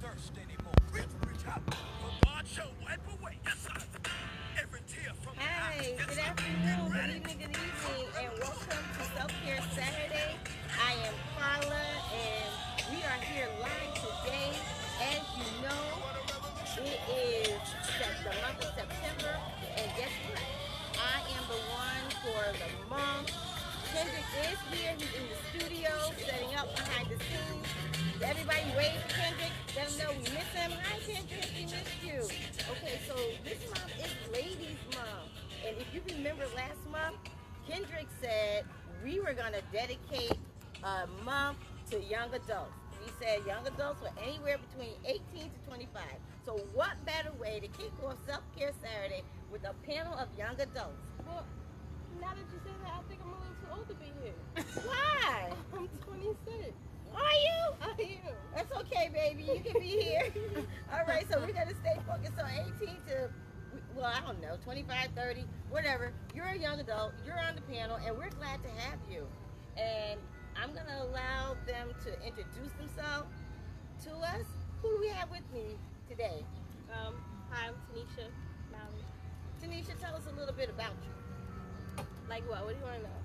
thirst anymore. Reach out, for God shall wipe away. Yes, sir. Every tear from your eyes. Hi, good afternoon, good evening, and welcome to Self Care Saturday. I am Carla, and we are here live today. As you know, it is the month of September, and guess what? I am the one for the month. Kendrick is here. He's in the studio, setting up behind the scenes. Everybody wave for Kendrick. Let him know we miss him. Hi, Kendrick. We missed you. Okay, so this month is Ladies Month. And if you remember last month, Kendrick said we were going to dedicate a month to young adults. We said young adults were anywhere between 18 to 25. So what better way to kick off Self-Care Saturday with a panel of young adults? Well, now that you say that, I think I'm a little too old to be here. Why? I'm 26. Are you? I am. That's okay, baby. You can be here. All right, so we're going to stay focused on 18 to, well, I don't know, 25, 30, whatever. You're a young adult. You're on the panel, and we're glad to have you. And I'm going to allow them to introduce themselves to us. Who do we have with me today? Hi, I'm Tanisha Malley. Tanisha, tell us a little bit about you. Like what? What do you want to know?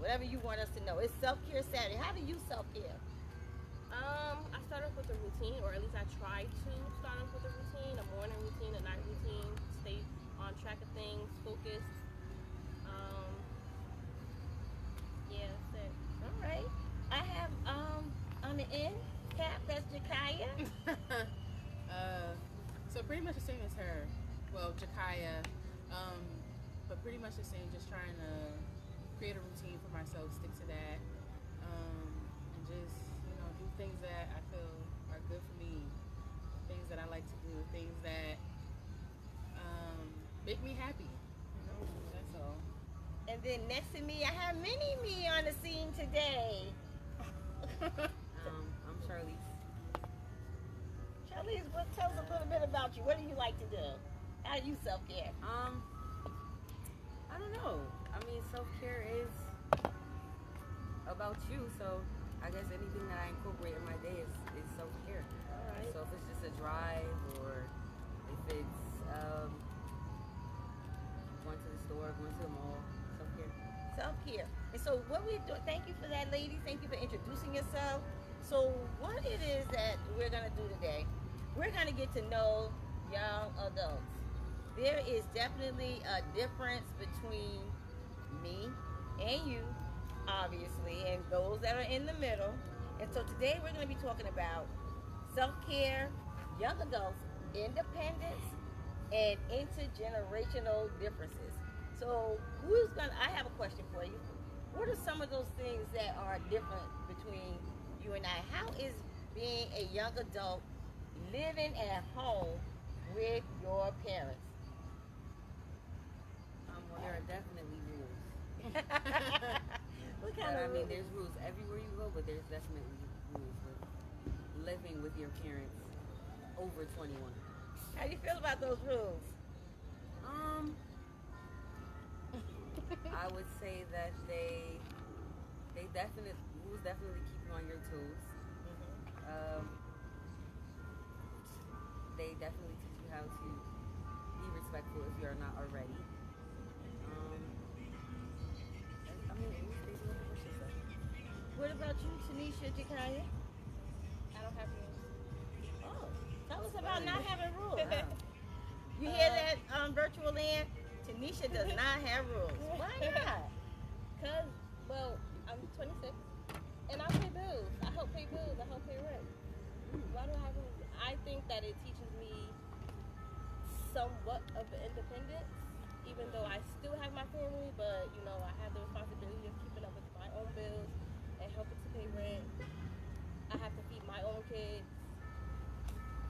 Whatever you want us to know. It's Self-Care Saturday. How do you self-care? I start off with a routine, or at least I try to start off with a routine, a morning routine, a night routine, stay on track of things, focused. Yeah, that's it. All right. I have on the end cap, that's Jakaya. So pretty much the same as her. Well, Jakaya, but pretty much the same. Just trying to create a routine for myself, stick to that, and just do things that I feel are good for me, things that I like to do, things that make me happy. That's all. And then next to me, I have Mini Me on the scene today. I'm Charlize. Charlize, tell us a little bit about you. What do you like to do? How do you self-care? I don't know. I mean, self-care is about you, so I guess anything that I incorporate in my day is self-care. All right. So if it's just a drive, or if it's going to the store, going to the mall, self-care. Self-care. And so what we're doing, thank you for that, ladies. Thank you for introducing yourself. So what it is that we're going to do today, we're going to get to know young adults. There is definitely a difference between me and you, obviously, and those that are in the middle. And so today we're going to be talking about self-care, young adults, independence, and intergenerational differences. So I have a question for you. What are some of those things that are different between you and I? How is being a young adult living at home with your parents? Well, there are definitely rules. What kind of rules? There's rules everywhere you go, but there's definitely rules with living with your parents over 21. How do you feel about those rules? I would say that rules definitely keep you on your toes. They definitely teach you how to be respectful if you are not already. What about you, Tanisha, Jakaya? I don't have rules. Oh, tell us about not having rules. You hear that, virtual land? Tanisha does not have rules. Why not? Because, well, I'm 26, and I pay bills. I help pay bills. I help pay rent. Why do I have rules? I think that it teaches me somewhat of independence, even though I still have my family, but, I have the responsibility of keeping up with my own bills and helping to pay rent. I have to feed my own kids,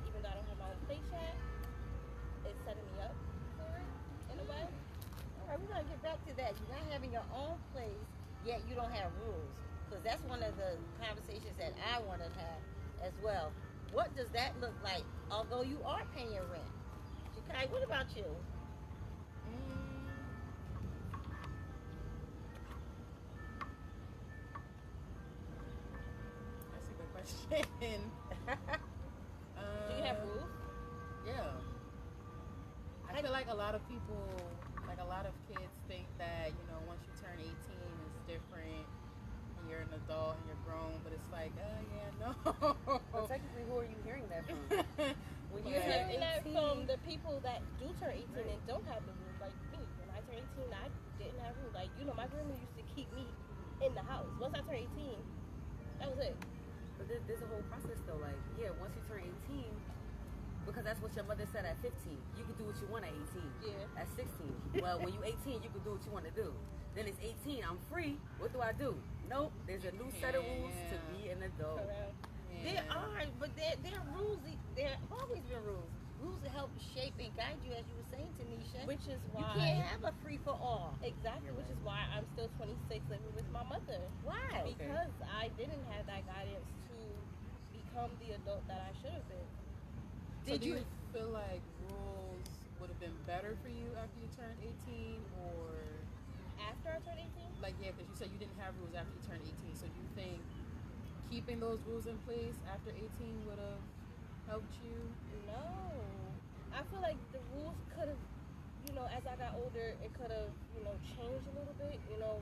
even though I don't have my own place yet. It's setting me up for it, in a way. All right, we're going to get back to that. You're not having your own place, yet you don't have rules. Because that's one of the conversations that I want to have as well. What does that look like, although you are paying rent? Jakai, what about you? That's a good question. Do like a lot of people, like a lot of kids think that, you know, once you turn 18, it's different. And you're an adult and you're grown, but it's like, yeah, no. Well, technically, who are you hearing that from? When You're turn hearing that 18, from the people that do turn 18 and don't have the rules. Like me, when I turned 18, I didn't have rules. Like, you know, my grandma used to keep me in the house. Once I turned 18, that was it. But there's a whole process though. Like, yeah, once you turn 18, because that's what your mother said at 15. You can do what you want at 18. Yeah. At 16. Well, when you 18, you can do what you want to do. Then it's 18. I'm free. What do I do? Nope. There's a new set of rules to be an adult. Correct. There are, but there are rules. There have always been rules. Rules to help shape and guide you, as you were saying, Tanisha. Which is You why. can't have a free for all. Exactly, which is why I'm still 26 living with my mother. Why? Because I didn't have that guidance to become the adult that I should have been. So do you feel like rules would have been better for you after you turned 18, or After I turned 18? like, yeah, because you said you didn't have rules after you turned 18, so do you think keeping those rules in place after 18 would have helped you? No. I feel like the rules could have, you know, as I got older, it could have, you know, changed a little bit. You know,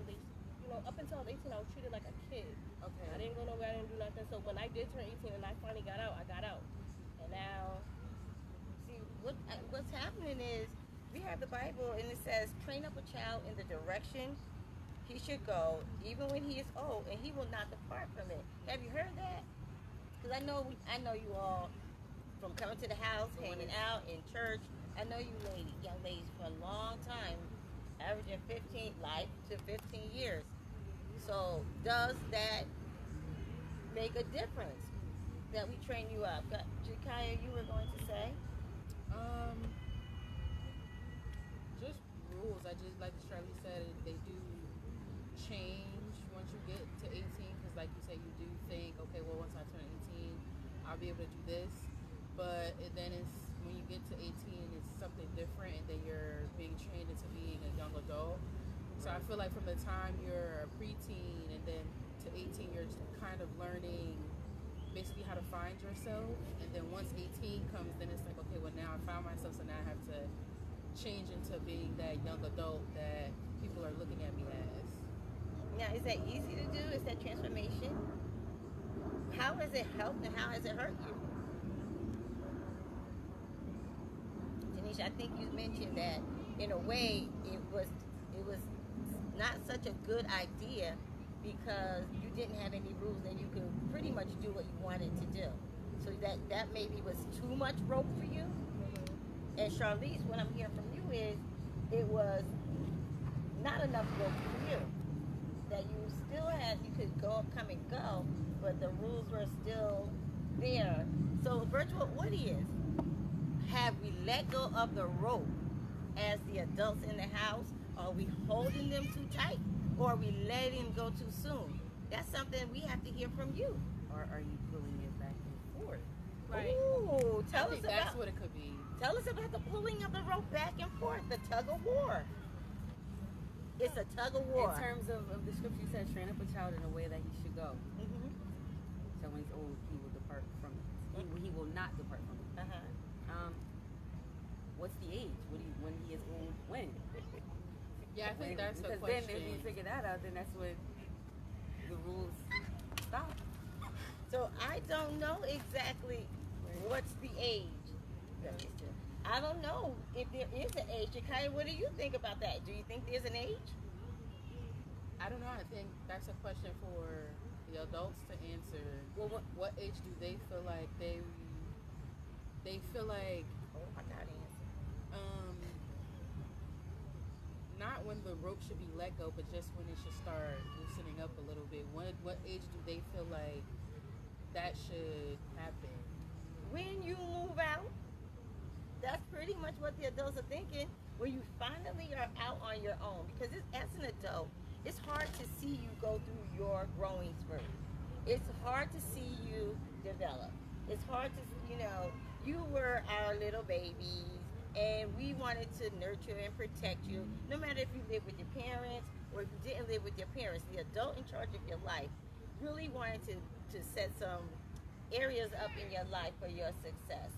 up until I was 18, I was treated like a kid. Okay. I didn't go nowhere, I didn't do nothing. So when I did turn 18 and I finally got out, I got out. And now, See, what's happening is we have the Bible and it says, train up a child in the direction he should go, even when he is old, and he will not depart from it. Have you heard that? Because I know you all from coming to the house, hanging out in church. I know you young ladies, for a long time, averaging 15 years. So does that make a difference that we train you up? Jakaya, you were going to say? Just rules. I just, like Shirley said, they do change once you get to 18, because like you said, you do think, okay, well, once I turn 18, I'll be able to do this. But then it's, when you get to 18, it's something different, and then you're being trained into being a young adult. So I feel like from the time you're a preteen and then to 18, you're kind of learning basically how to find yourself. And then once 18 comes, then it's like, okay, well, now I found myself, so now I have to change into being that young adult that people are looking at me as. Now, is that easy to do? Is that transformation? How has it helped and how has it hurt you? Tanisha, I think you mentioned that in a way it was not such a good idea because you didn't have any rules and you could pretty much do what you wanted to do. So that maybe was too much rope for you. And Charlize, what I'm hearing from you is it was not enough rope for you. That you still had, you could come and go, but the rules were still there. So virtual audience, have we let go of the rope as the adults in the house? Are we holding them too tight, or are we letting them go too soon? That's something we have to hear from you. Or are you pulling it back and forth? right. Ooh, I tell us think that's about what it could be. tell us about the pulling of the rope back and forth, the tug of war. It's a tug of war. In terms of the scripture, you said, train up a child in a way that he should go. Mhm. So when he's old, he will depart from it. He will not depart from it. What's the age? When he is old? When? Yeah, I think that's the Because question. then if you figure that out, then that's when the rules stop. So I don't know exactly what's the age. I don't know if there is an age. Jakaya, what do you think about that? Do you think there's an age? I don't know. I think that's a question for the adults to answer. Well, What age do they feel like they feel like Oh, I got an answer. not when the rope should be let go, but just when it should start loosening up a little bit. What age do they feel like that should happen? When you move out, that's pretty much what the adults are thinking. When you finally are out on your own, because as an adult, it's hard to see you go through your growing spurt. It's hard to see you develop. It's hard to, you were our little babies, and we wanted to nurture and protect you, no matter if you live with your parents or if you didn't live with your parents. The adult in charge of your life really wanted to set some areas up in your life for your success.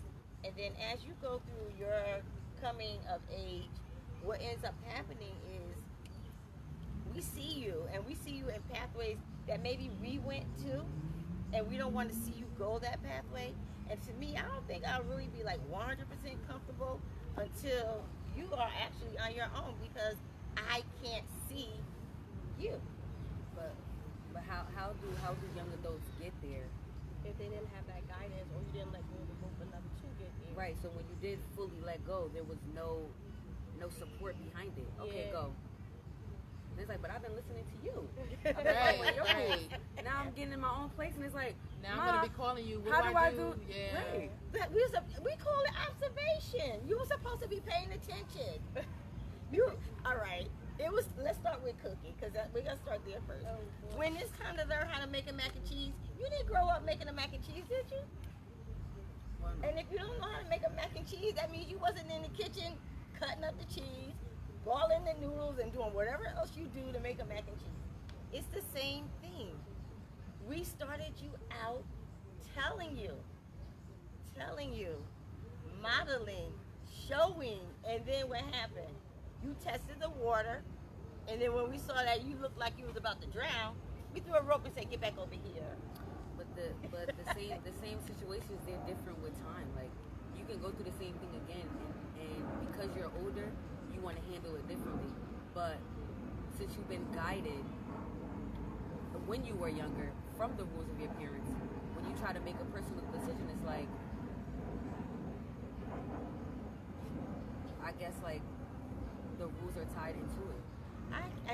And then as you go through your coming of age, what ends up happening is we see you, and we see you in pathways that maybe we went to, and we don't want to see you go that pathway. And to me, I don't think I'll really be like 100% comfortable until you are actually on your own, because I can't see you. But how do young adults get there? If they didn't have that guidance, or you didn't let go of the rope enough to get there. Right. So when you did fully let go, there was no support behind it. Okay, Yeah. go. And it's like, but I've been listening to you. I've been following your rules. Now I'm getting in my own place, and it's like, Now I'm gonna be calling you. What how do do I do? Yeah. Right. We call it observation. You were supposed to be paying attention. All right. Let's start with cooking, because we're gonna start there first. Oh, boy. When it's time to learn how to make a mac and cheese, you didn't grow up making a mac and cheese, did you? Well, no. And if you don't know how to make a mac and cheese, that means you wasn't in the kitchen cutting up the cheese, boiling the noodles, and doing whatever else you do to make a mac and cheese. It's the same thing. We started you out telling you, modeling, showing, and then what happened? You tested the water, and then when we saw that you looked like you was about to drown, we threw a rope and said, "Get back over here." But the same situations, they're different with time. Like, you can go through the same thing again, and because you're older, you want to handle it differently. But since you've been guided when you were younger from the rules of your parents, when you try to make a personal decision, it's like, I guess, like, the rules are tied into it.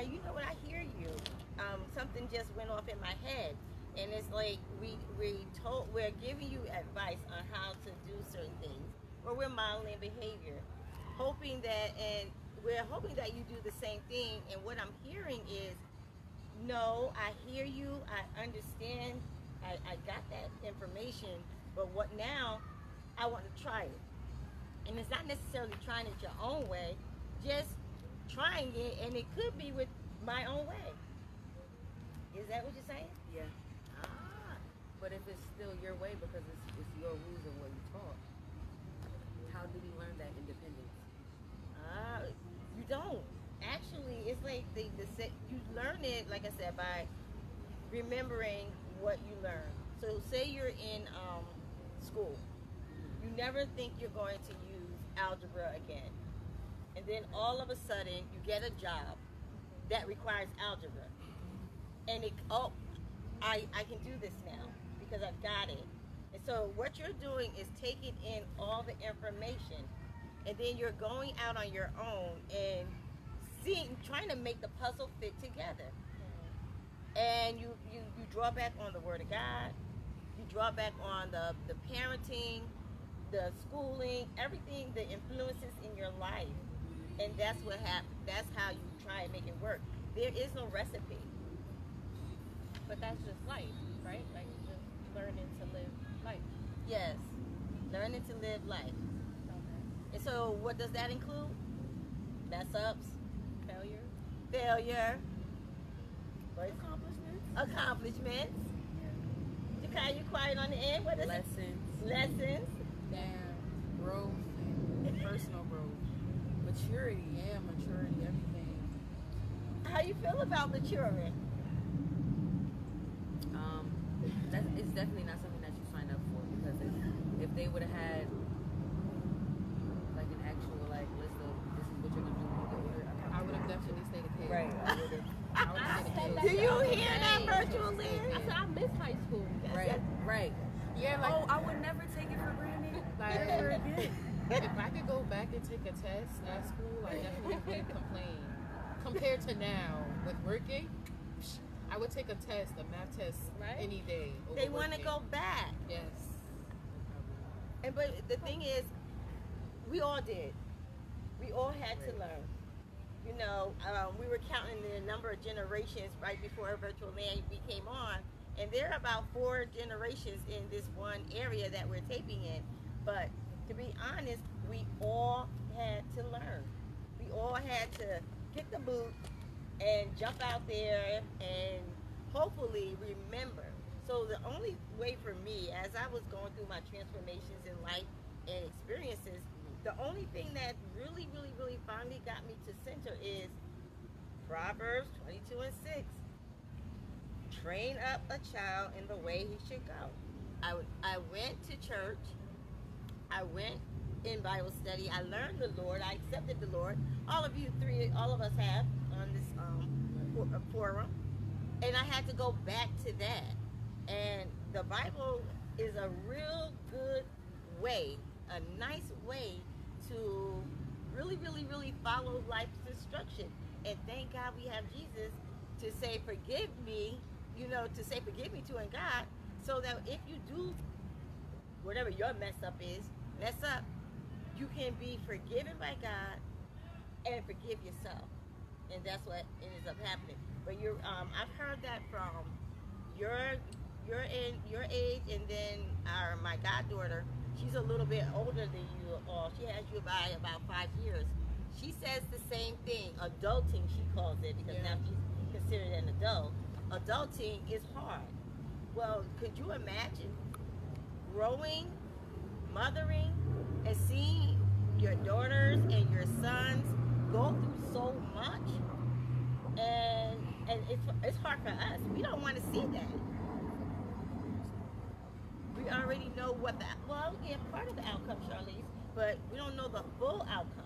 You know what? I hear you. Something just went off in my head, and it's like we're giving you advice on how to do certain things, or we're modeling behavior, hoping that you do the same thing. And what I'm hearing is, no, I hear you, I understand, I got that information, but what now? I want to try it, and it's not necessarily trying it your own way, just trying it, and it could be with my own way. Is that what you're saying? Yeah. Ah, But if it's still your way because it's your rules and what you taught, how do we learn that independence? you don't. Actually, it's like you learn it, like I said, by remembering what you learn. So say you're in school. You never think you're going to use algebra again. And then all of a sudden, you get a job that requires algebra. And I can do this now because I've got it. And so what you're doing is taking in all the information, and then you're going out on your own and trying to make the puzzle fit together. And you draw back on the Word of God. You draw back on the parenting, the schooling, everything, the influences in your life. And that's what happens. That's how you try and make it work. There is no recipe. But that's just life, right? Like, just learning to live life. Yes, learning to live life. Okay. And so what does that include? Mess ups, Failure. what? Accomplishments. Jakai, you quiet on the end? What is Lessons. Damn. Growth and personal growth. Maturity. Yeah, maturity, everything. How you feel about maturing? It's definitely not something that you sign up for, because if they would have had like an actual list of this is what you're gonna do when you get older, I would have definitely stayed a kid. right. I would have stayed a Do kid. you hear that, virtual I Lear? said, I miss high school. Right. Yeah, like, Oh, I would never take it for granted. Like- Never again. if I could go back and take a test at school, I definitely wouldn't complain. Compared to now, with working, I would take a math test, Right. any day. Over They want to working. go back. Yes. But the thing is, we all did. We all had to learn. You know, we were counting the number of generations right before Virtual Land came on, and there are about 4 generations in this one area that we're taping in. But to be honest, we all had to learn. We all had to get the boot and jump out there and hopefully remember. So the only way for me, as I was going through my transformations in life and experiences, The only thing that really, really, really finally got me to center is Proverbs 22 and 6. Train up a child in the way he should go. I went to church. I went in Bible study. I learned the Lord. I accepted the Lord. All of us have on this forum. And I had to go back to that. And the Bible is a real good way, a nice way to really, really, really follow life's instruction. And thank God we have Jesus to say, forgive me, to say forgive me to in God, so that if you do whatever your mess up, you can be forgiven by God and forgive yourself. And that's what ends up happening. But I've heard that from your age, and then my goddaughter, she's a little bit older than you all. She has you by about 5 years. She says the same thing. Adulting, she calls it, because now she's considered an adult. Adulting is hard. Well, could you imagine growing, mothering, and seeing your daughters and your sons go through so much? And it's hard for us. We don't want to see that. We already know part of the outcome, Charlize, but we don't know the full outcome.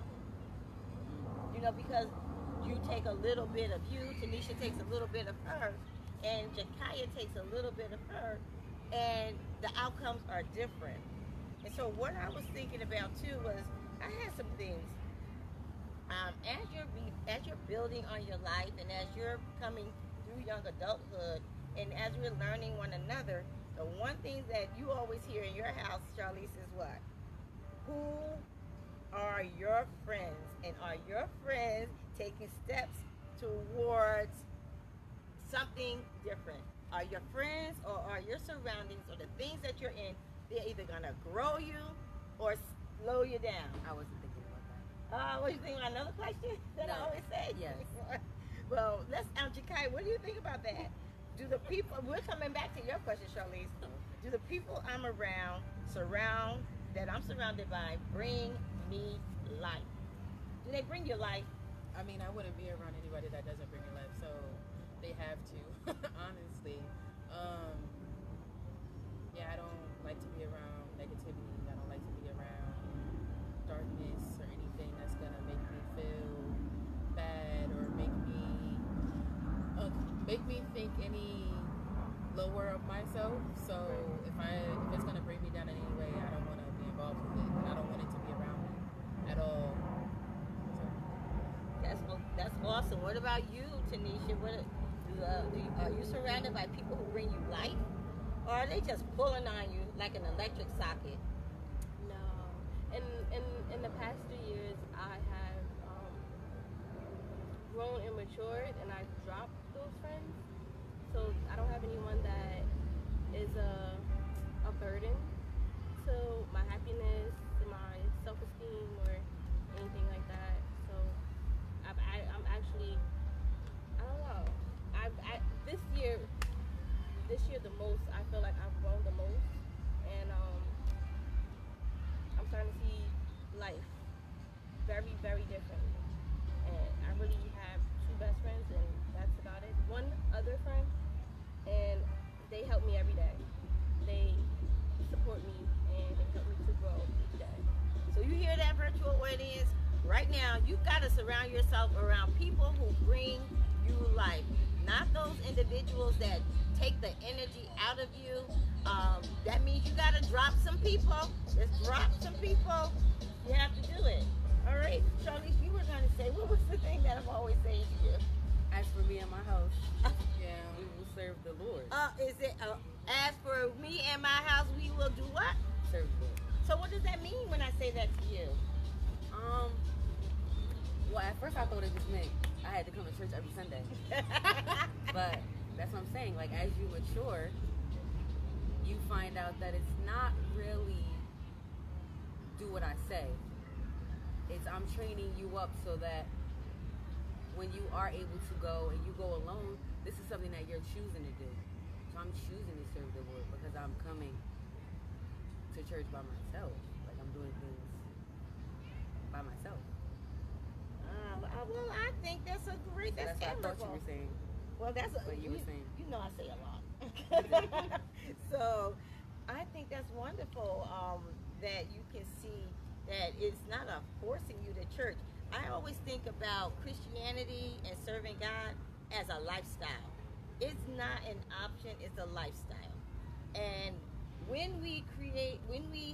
Because you take a little bit of you, Tanisha takes a little bit of her, and Jakaya takes a little bit of her, and the outcomes are different. And so what I was thinking about too was, I had some things. As you're building on your life, and as you're coming through young adulthood, and as we're learning one another, the one thing that you always hear in your house, Charlize, is what? Who are your friends? And are your friends taking steps towards something different? Are your friends or are your surroundings or the things that you're in, they're either going to grow you or slow you down? I wasn't thinking about that. What do you think about another question that I always say? Yes. Well, Jakai, what do you think about that? Do the people, we're coming back to your question, Charlize. Do the people I'm around, that I'm surrounded by, bring me life? Do they bring you life? I mean, I wouldn't be around anybody that doesn't bring me life, so they have to, honestly. I don't like to be around negativity. I don't like to be around darkness or anything that's gonna make me feel bad or make me think any lower of myself. So if it's gonna bring me down in any way, I don't want to be involved with it, and I don't want it to be around me at all. That's awesome. What about you, Tanisha? Are you surrounded by people who bring you life, or are they just pulling on you like an electric socket? No. In the past 3 years, I have grown and matured, and I've dropped those friends. So I don't have anyone that is a burden to my happiness, to my self-esteem, or anything like that. So I'm actually, I don't know. This year the most, I feel like I've grown the most, and I'm starting to see life very, very differently. And I really have 2 best friends, and that's about it. One other friend, and they help me every day. They support me, and they help me to grow each day. So you hear that, virtual audience? Right now, you've got to surround yourself around people who bring you life. Not those individuals that take the energy out of you. That means you got to drop some people. Just drop some people. You have to do it. All right, Charlize, you were going to say, what was the thing that I'm always saying to you? As for me and my house, Yeah. we will serve the Lord. Is it, as for me and my house, we will do what? Serve the Lord. So what does that mean when I say that to you? Well, at first I thought it just meant I had to come to church every Sunday. But that's what I'm saying. Like, as you mature, you find out that it's not really do what I say. It's I'm training you up so that when you are able to go and you go alone, this is something that you're choosing to do. So I'm choosing to serve the Lord because I'm coming to church by myself. Like, I'm doing things what I and thought you liberal. were saying. Well, that's But you were saying. you know I say a lot. So I think that's wonderful that you can see that it's not a forcing you to church. I always think about Christianity and serving God as a lifestyle. It's not an option, it's a lifestyle. And when we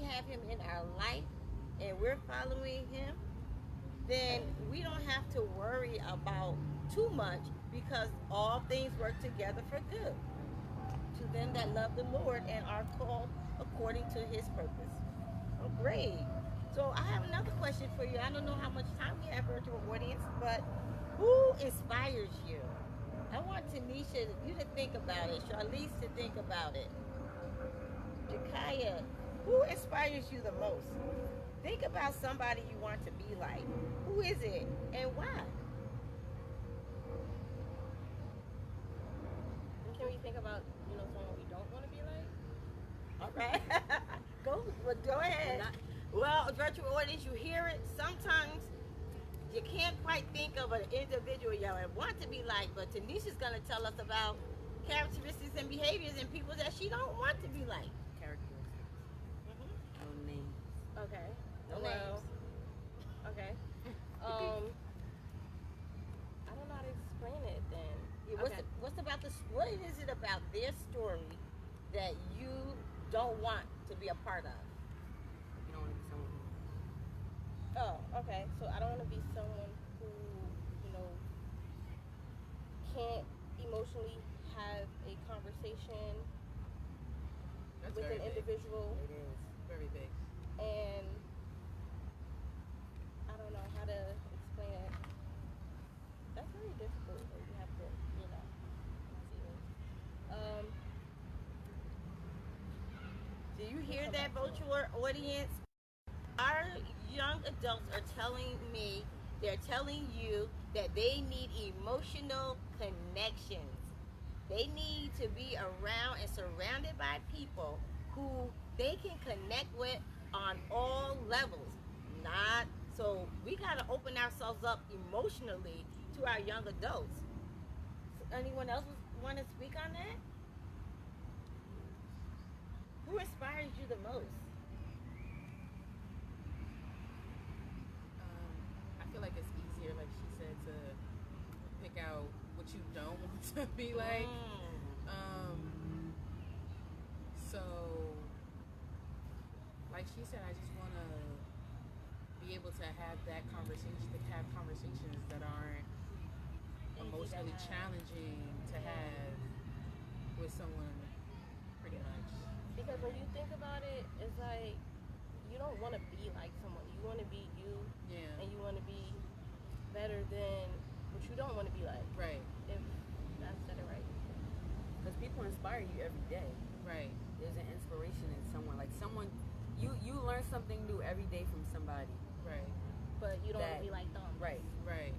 have Him in our life and we're following Him, then we don't have to worry about too much because all things work together for good to them that love the Lord and are called according to His purpose. Oh, great. So I have another question for you. I don't know how much time we have, virtual audience, but who inspires you? I want Tanisha, you to think about it, Charlize to think about it. Jakaya, who inspires you the most? Think about somebody you want to be like. Who is it and why? Can we think about, someone we don't want to be like? All right. Go ahead. Well, virtual audience, you hear it. Sometimes you can't quite think of an individual you want to be like, but Tanisha's going to tell us about characteristics and behaviors and people that she don't want to be like. Characteristics. No names. Okay. No well, names. Okay. I don't know how to explain it then. Yeah, Okay. What is it about their story that you don't want to be a part of? You don't want to be someone who. Oh, okay. So I don't want to be someone who, can't emotionally have a conversation That's with very an big. individual, It is. Very big. and I don't know how to explain it. That's very difficult. Like, you have to, see it. Do you hear that, virtual audience? Our young adults are telling me, they're telling you that they need emotional connections. They need to be around and surrounded by people who they can connect with on all levels. Not so we got to open ourselves up emotionally to our young adults. Anyone else want to speak on that? Who inspires you the most? I feel like it's easier, like she said, to pick out what you don't want to be like. So, like she said, I just want to be able to have that conversation, to have conversations that aren't emotionally challenging to have with someone, pretty much. Because when you think about it, it's like you don't want to be like someone. You want to be you, Yeah. and you want to be better than what you don't want to be like. Right. If I said it right. Because people inspire you every day. Right. There's an inspiration in someone. Like someone, you learn something new every day from somebody. Right. But you don't want to be like them. Right. Right.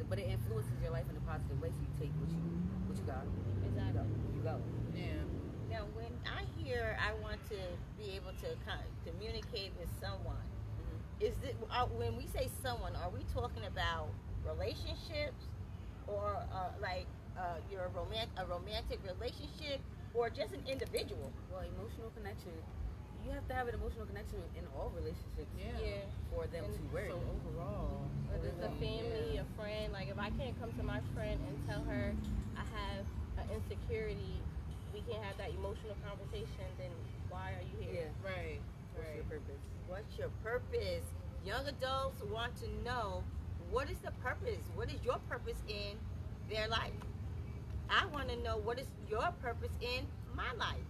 But it influences your life in a positive way. So you take what you got. Exactly. You go. Yeah. Now, when I hear I want to be able to communicate with someone, is it when we say someone, are we talking about relationships, or a romantic relationship, or just an individual? Well, emotional connection. You have to have an emotional connection in all relationships. Yeah. For them to work. So overall, Whether it's a family, a friend. Like, if I can't come to my friend and tell her I have an insecurity, we can't have that emotional conversation, then why are you here? Yeah. right. What's your purpose? What's your purpose? Young adults want to know, what is the purpose? What is your purpose in their life? I want to know, what is your purpose in my life?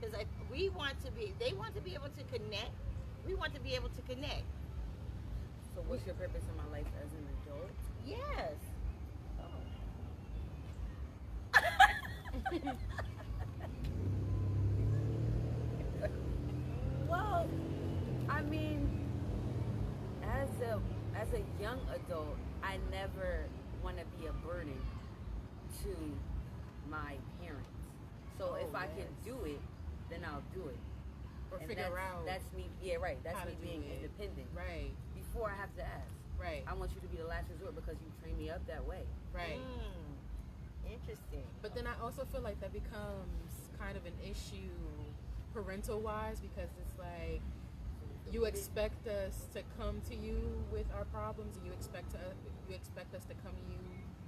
Because they want to be able to connect. We want to be able to connect. So what's your purpose in my life as an adult? Yes. Well, I mean, as a young adult, I never want to be a burden to my parents. So if I can do it, then I'll do it. Or And figure out that's me. Yeah, right. That's how me to do being it. independent. Right. Before I have to ask. Right. I want you to be the last resort because you trained me up that way. Right. Interesting. But then I also feel like that becomes kind of an issue parental wise, because it's like you expect us to come to you with our problems, and you expect us to come to you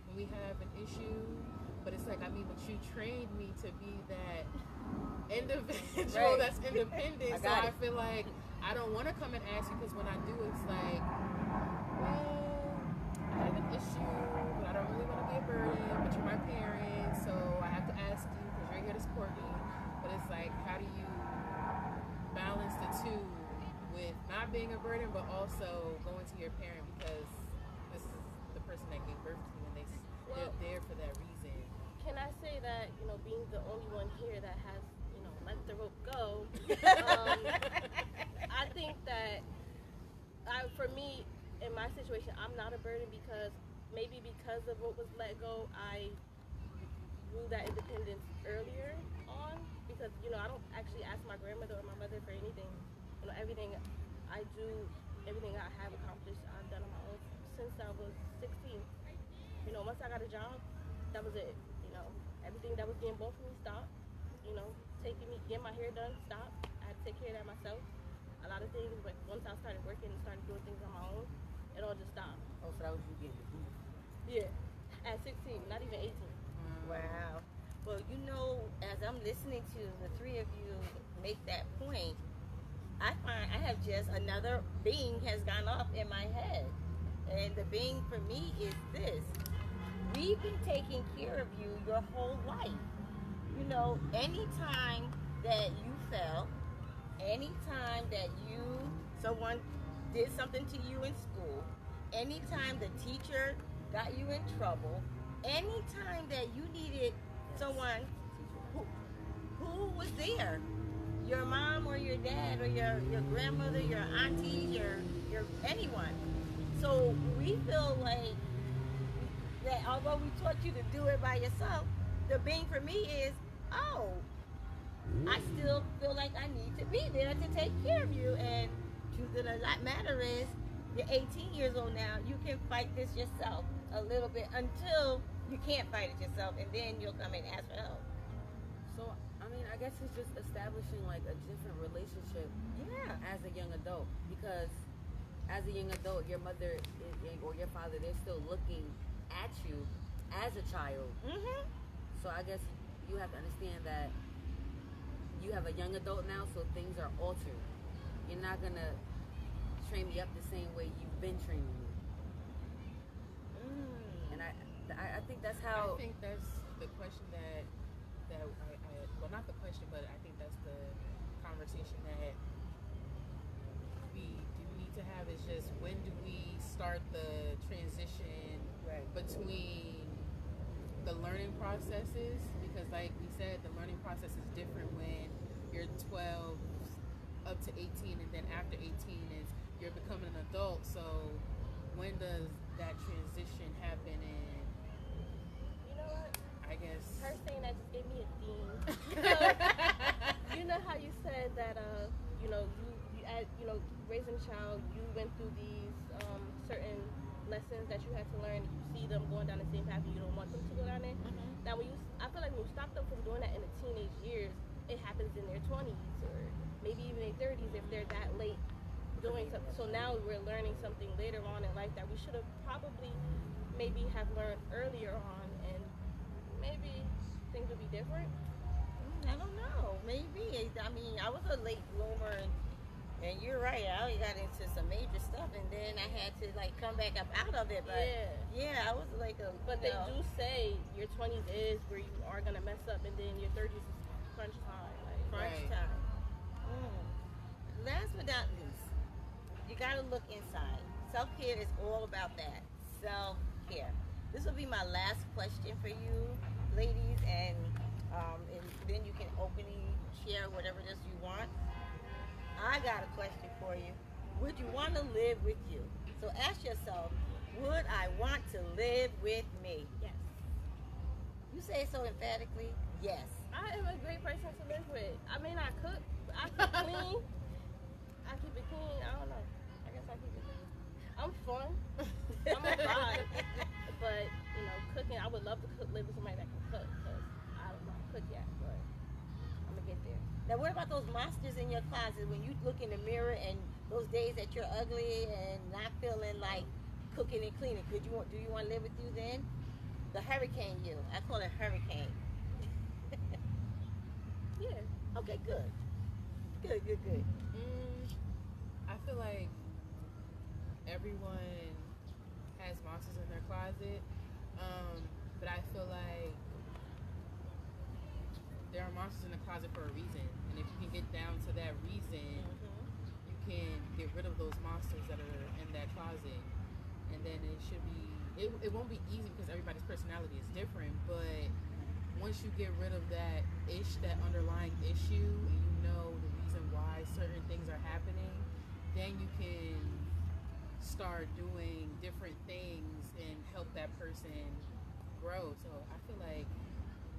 when we have an issue. But it's like, I mean, but you trained me to be that individual that's independent. So I feel like I don't want to come and ask you, because when I do, it's like, well, I have an issue, but I don't really want to be a burden, but you're my parent, so I have to ask you because you're here to support me. But it's like, how do you balance the two with not being a burden, but also going to your parent because this is the person that gave birth to you, and they're there for that reason. Can I say that, being the only one here that has, let the rope go, I think that for me, in my situation, I'm not a burden because of what was let go, I grew that independence earlier on, because, I don't actually ask my grandmother or my mother for anything. Everything I do, everything I have accomplished, I've done on my own since I was 16. Once I got a job, that was it. Everything that was getting bought for me stopped. Getting my hair done stopped. I had to take care of that myself. A lot of things, but once I started working and started doing things on my own, it all just stopped. Oh, so that was you getting the boot. Yeah, at 16, not even 18. Wow. Well, as I'm listening to the three of you make that point, I find I have just another bing has gone off in my head. And the bing for me is this. We've been taking care of you your whole life. Anytime that you fell, anytime that someone did something to you in school, anytime the teacher got you in trouble, anytime that you needed someone who was there, your mom or your dad or your grandmother, your auntie, your anyone. So we feel like that although we taught you to do it by yourself, the being for me is, I still feel like I need to be there to take care of you. And truth of the matter is, you're 18 years old now. You can fight this yourself a little bit until you can't fight it yourself, and then you'll come and ask for help. So, I guess it's just establishing like a different relationship as a young adult, because as a young adult, your mother or your father, they're still looking at you as a child. So I guess you have to understand that you have a young adult now, so things are altered. You're not gonna train me up the same way you've been training me. And I think that's how. I think that's the question that well, not the question, but I think that's the conversation that we do need to have, is just, when do we start the transition between the learning processes? Because like we said, the learning process is different when you're 12 up to 18, and then after 18 is you're becoming an adult. So when does that transition happen? And you know what? I guess her saying that just gave me a theme. You know how you said that you as raising a child, you went through these certain lessons that you had to learn. You see them going down the same path, and you don't want them to go down there. Now, I feel like when you stop them from doing that in the teenage years, it happens in their 20s or maybe even their 30s if they're that late doing something. So now we're learning something later on in life that we should have probably maybe have learned earlier on, and maybe things would be different. I don't know. Maybe. I was a late bloomer, and you're right. I only got into some major stuff, and then I had to come back up out of it. But I was like a. But they do say your 20s is where you are gonna mess up, and then your 30s is crunch time. Crunch time. Last but not least, you gotta look inside. Self-care is all about that. Self-care. This will be my last question for you, ladies, and then you can openly share whatever it is you want. I got a question for you. Would you want to live with you? So ask yourself, would I want to live with me? Yes. You say so emphatically, yes. I am a great person to live with. I cook. I keep clean. I keep it clean. I don't know. I guess I keep it clean. I I'm fun. I'm a vibe. But, cooking, I would love to live with somebody that can cook, because I don't know how to cook yet, but I'm going to get there. Now, what about those monsters in your closet when you look in the mirror and those days that you're ugly and not feeling like cooking and cleaning? Do you want to live with you then? The hurricane you. I call it hurricane. Yeah. Okay, good. Good. I feel like everyone has monsters in their closet, but I feel like there are monsters in the closet for a reason, and if you can get down to that reason, you can get rid of those monsters that are in that closet, and then it won't be easy because everybody's personality is different, but once you get rid of that underlying issue, and you know the reason why certain things are happening, then you can start doing different things and help that person grow. So I feel like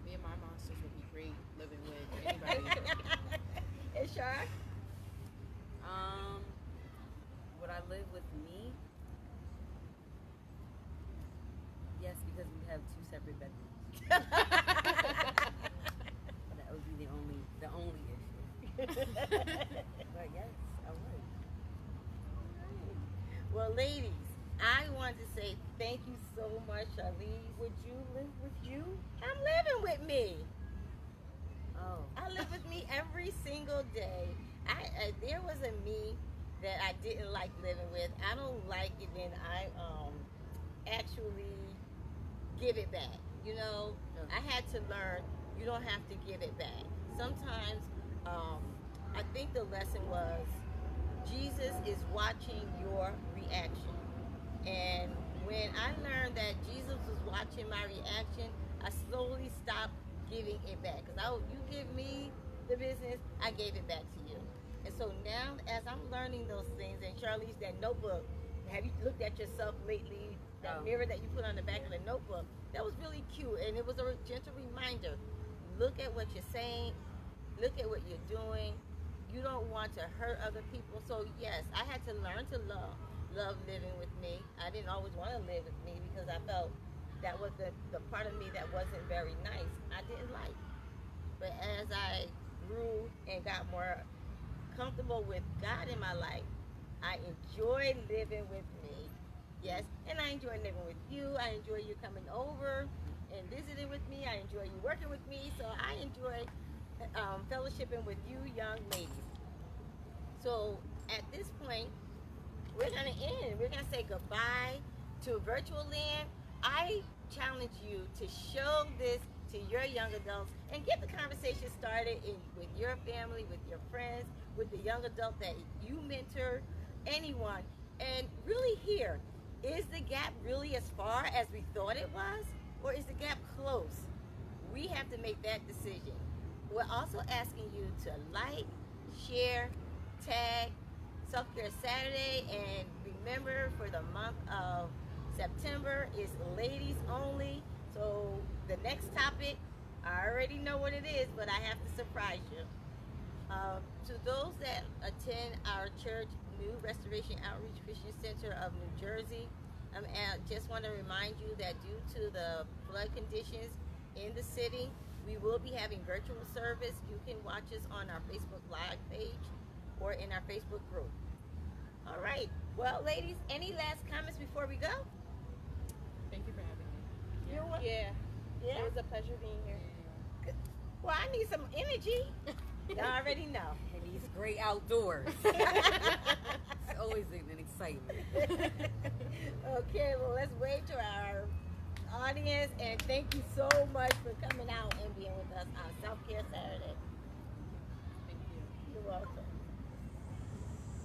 me and my monsters would be great living with anybody. And Shar? Would I live with me? Yes, because we have 2 separate bedrooms. That would be the only issue. But yes, I would. Well, ladies, I want to say thank you so much, Charlize. Would you live with you? I'm living with me. Oh. I live with me every single day. There was a me that I didn't like living with. I don't like it when I actually give it back. I had to learn you don't have to give it back. Sometimes I think the lesson was Jesus is watching your reaction. And when I learned that Jesus was watching my reaction, I slowly stopped giving it back. Because you give me the business, I gave it back to you. And so now, as I'm learning those things, and Charlize, that notebook, have you looked at yourself lately? That mirror that you put on the back of the notebook, that was really cute. And it was a gentle reminder. Look at what you're saying. Look at what you're doing. You don't want to hurt other people. So yes, I had to learn to love living with me. I didn't always want to live with me because I felt that was the part of me that wasn't very nice. I didn't like. But as I grew and got more comfortable with God in my life, I enjoy living with me. Yes, and I enjoy living with you. I enjoy you coming over and visiting with me. I enjoy you working with me. So I enjoy fellowshipping with you young ladies. So at this point, we're going to end. We're going to say goodbye to virtual land. I challenge you to show this to your young adults and get the conversation started with your family, with your friends, with the young adult that you mentor, anyone, and really hear, is the gap really as far as we thought it was, or is the gap close? We have to make that decision. We're also asking you to like, share, tag Self-Care Saturday, and remember, for the month of September is ladies only. So the next topic, I already know what it is, but I have to surprise you. To those that attend our church, New Restoration Outreach Christian Center of New Jersey, I just want to remind you that due to the flood conditions in the city, we will be having virtual service. You can watch us on our Facebook Live page or in our Facebook group. All right. Well, ladies, any last comments before we go? Thank you for having me. You're welcome. Yeah. It was a pleasure being here. Well, I need some energy. Y'all already know. And these great outdoors. It's always an excitement. Okay, well, let's wave to our audience, and thank you so much for coming out and being with us on Self-Care Saturday. Thank you. You're welcome.